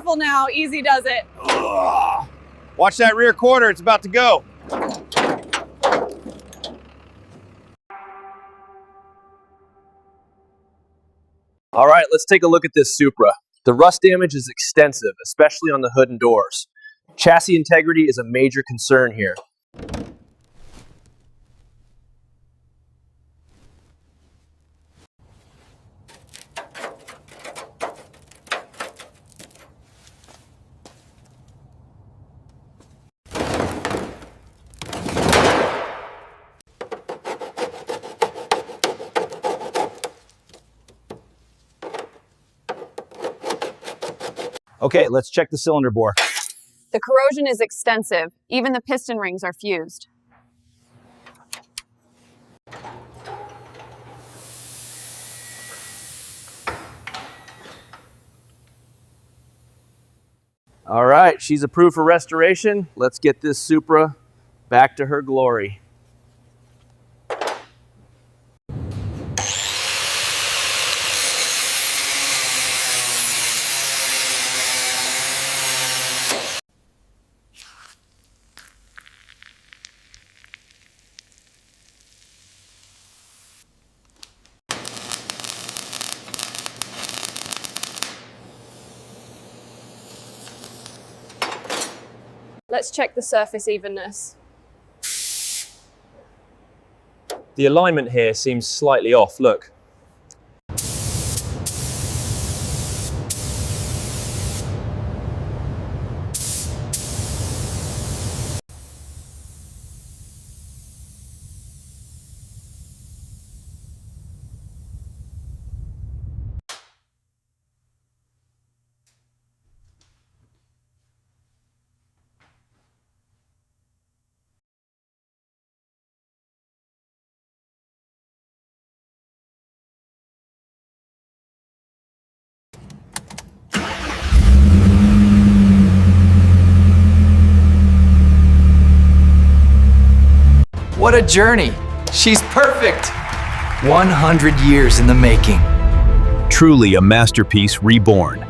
careful now, easy does it. Ugh. Watch that rear quarter, it's about to go. All right, let's take a look at this Supra. The rust damage is extensive, especially on the hood and doors. Chassis integrity is a major concern here. Okay, let's check the cylinder bore. The corrosion is extensive. Even the piston rings are fused. All right, she's approved for restoration. Let's get this Supra back to her glory. Let's check the surface evenness. The alignment here seems slightly off, look. What a journey! She's perfect! 100 years in the making. Truly a masterpiece reborn.